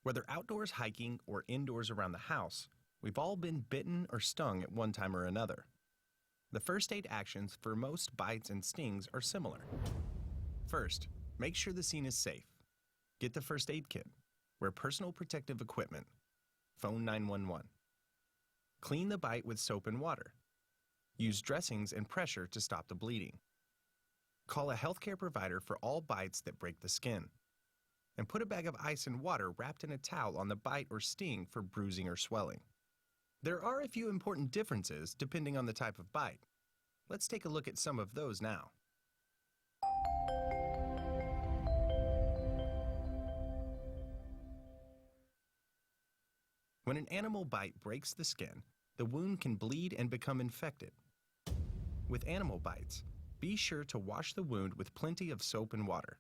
Whether outdoors hiking or indoors around the house, we've all been bitten or stung at one time or another. The first aid actions for most bites and stings are similar. First, make sure the scene is safe. Get the first aid kit. Wear personal protective equipment. Phone 911. Clean the bite with soap and water. Use dressings and pressure to stop the bleeding. Call a healthcare provider for all bites that break the skin. And put a bag of ice and water wrapped in a towel on the bite or sting for bruising or swelling. There are a few important differences depending on the type of bite. Let's take a look at some of those now. When an animal bite breaks the skin, the wound can bleed and become infected. With animal bites, be sure to wash the wound with plenty of soap and water.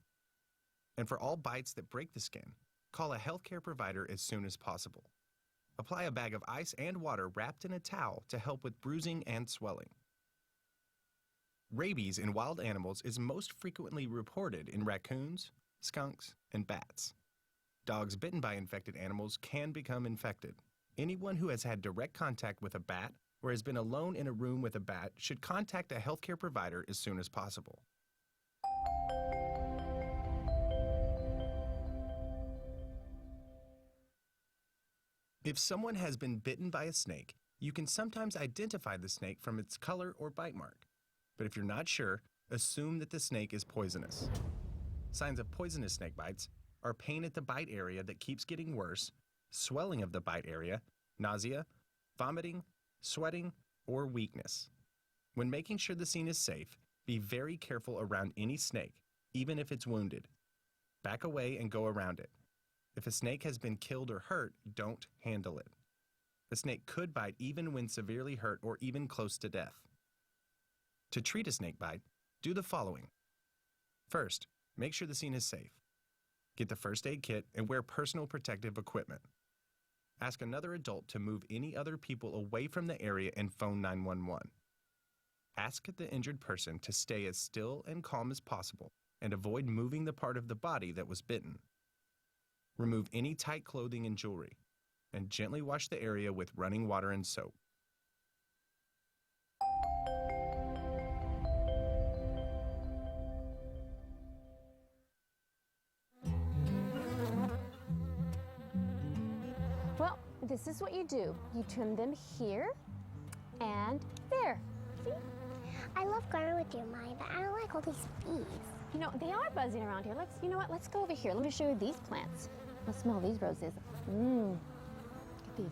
And for all bites that break the skin, call a healthcare provider as soon as possible. Apply a bag of ice and water wrapped in a towel to help with bruising and swelling. Rabies in wild animals is most frequently reported in raccoons, skunks, and bats. Dogs bitten by infected animals can become infected. Anyone who has had direct contact with a bat or has been alone in a room with a bat should contact a healthcare provider as soon as possible. If someone has been bitten by a snake, you can sometimes identify the snake from its color or bite mark. But if you're not sure, assume that the snake is poisonous. Signs of poisonous snake bites are pain at the bite area that keeps getting worse, swelling of the bite area, nausea, vomiting, sweating, or weakness. When making sure the scene is safe, be very careful around any snake, even if it's wounded. Back away and go around it. If a snake has been killed or hurt, don't handle it. The snake could bite even when severely hurt or even close to death. To treat a snake bite, do the following. First, make sure the scene is safe. Get the first aid kit and wear personal protective equipment. Ask another adult to move any other people away from the area and phone 911. Ask the injured person to stay as still and calm as possible and avoid moving the part of the body that was bitten. Remove any tight clothing and jewelry, and gently wash the area with running water and soap. Well, this is what you do. You trim them here and there. See? I love going with you, Mommy, but I don't like all these bees. You know, they are buzzing around here. You know what? Let's go over here. Let me show you these plants. Let's smell these roses. Look at these.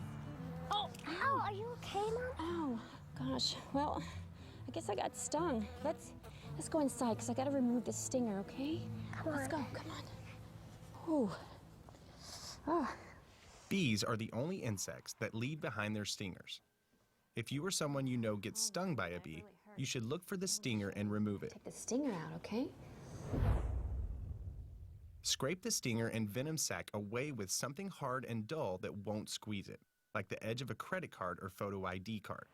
Oh, Ow, are you okay, Mom? ow, gosh. Well, I guess I got stung. Let's go inside because I got to remove the stinger, okay? Come Let's on. go. Come on. Ooh. Oh. Bees are the only insects that leave behind their stingers. If you or someone you know gets stung by a bee, you should look for the stinger and remove it. Take the stinger out, okay? Scrape the stinger and venom sac away with something hard and dull that won't squeeze it, like the edge of a credit card or photo ID card.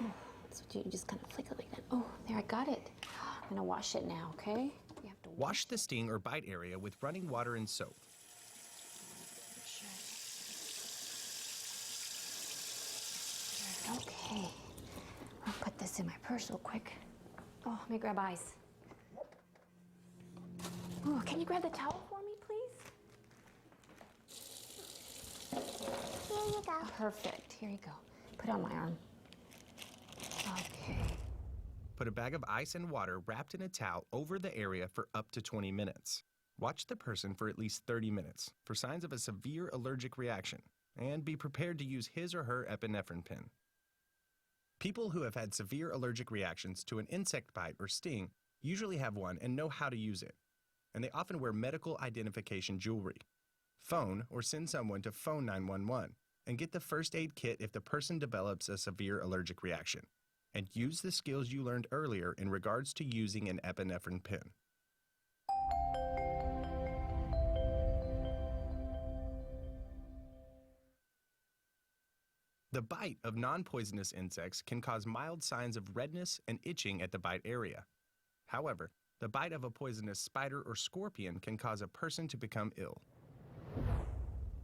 Oh, that's what you just kind of flick it like that. Oh, there, I got it. I'm gonna wash it now, okay? You have to Wash the sting or bite area with running water and soap. Okay. I'll put this in my purse real quick. Oh, let me grab ice. Oh, can you grab the towel for me, please? Here you go. Perfect. Here you go. Put it on my arm. Okay. Put a bag of ice and water wrapped in a towel over the area for up to 20 minutes. Watch the person for at least 30 minutes for signs of a severe allergic reaction, and be prepared to use his or her epinephrine pen. People who have had severe allergic reactions to an insect bite or sting usually have one and know how to use it, and they often wear medical identification jewelry. Phone or send someone to phone 911 and get the first aid kit if the person develops a severe allergic reaction, and use the skills you learned earlier in regards to using an epinephrine pen. The bite of non-poisonous insects can cause mild signs of redness and itching at the bite area. However, the bite of a poisonous spider or scorpion can cause a person to become ill.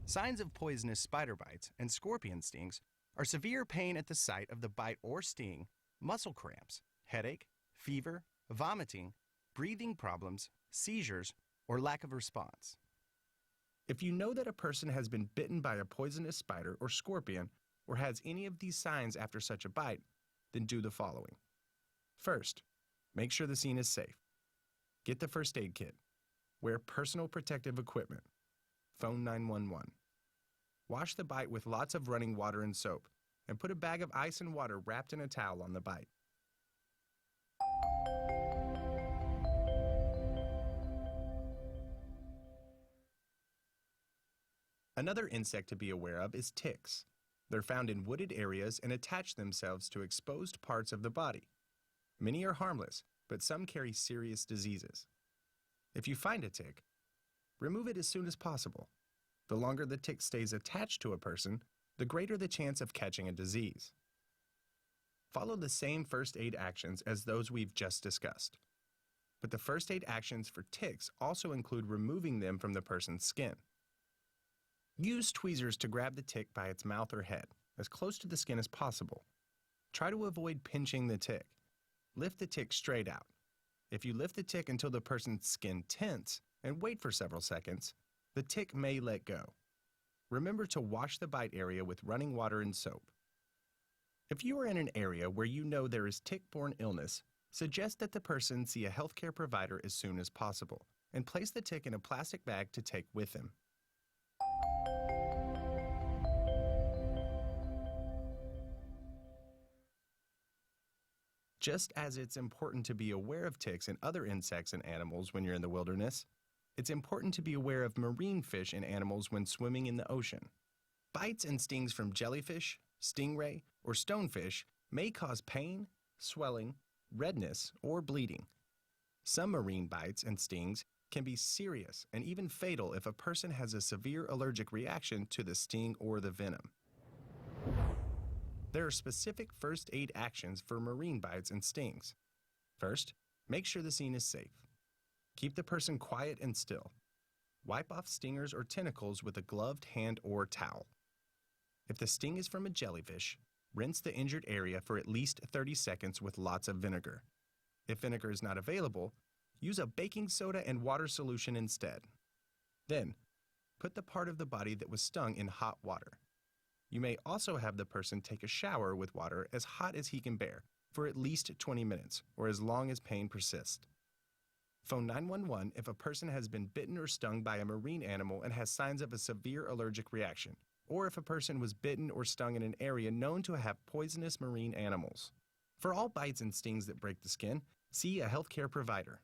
Signs of poisonous spider bites and scorpion stings are severe pain at the site of the bite or sting, muscle cramps, headache, fever, vomiting, breathing problems, seizures, or lack of response. If you know that a person has been bitten by a poisonous spider or scorpion or has any of these signs after such a bite, then do the following. First, make sure the scene is safe. Get the first aid kit. Wear personal protective equipment. Phone 911. Wash the bite with lots of running water and soap, and put a bag of ice and water wrapped in a towel on the bite. Another insect to be aware of is ticks. They're found in wooded areas and attach themselves to exposed parts of the body. Many are harmless, but some carry serious diseases. If you find a tick, remove it as soon as possible. The longer the tick stays attached to a person, the greater the chance of catching a disease. Follow the same first aid actions as those we've just discussed. But the first aid actions for ticks also include removing them from the person's skin. Use tweezers to grab the tick by its mouth or head, as close to the skin as possible. Try to avoid pinching the tick. Lift the tick straight out. If you lift the tick until the person's skin tense and wait for several seconds, the tick may let go. Remember to wash the bite area with running water and soap. If you are in an area where you know there is tick-borne illness, suggest that the person see a healthcare provider as soon as possible and place the tick in a plastic bag to take with him. Just as it's important to be aware of ticks and other insects and animals when you're in the wilderness, it's important to be aware of marine fish and animals when swimming in the ocean. Bites and stings from jellyfish, stingray, or stonefish may cause pain, swelling, redness, or bleeding. Some marine bites and stings can be serious and even fatal if a person has a severe allergic reaction to the sting or the venom. There are specific first aid actions for marine bites and stings. First, make sure the scene is safe. Keep the person quiet and still. Wipe off stingers or tentacles with a gloved hand or towel. If the sting is from a jellyfish, rinse the injured area for at least 30 seconds with lots of vinegar. If vinegar is not available, use a baking soda and water solution instead. Then, put the part of the body that was stung in hot water. You may also have the person take a shower with water as hot as he can bear for at least 20 minutes or as long as pain persists. Phone 911 if a person has been bitten or stung by a marine animal and has signs of a severe allergic reaction, or if a person was bitten or stung in an area known to have poisonous marine animals. For all bites and stings that break the skin, see a healthcare provider.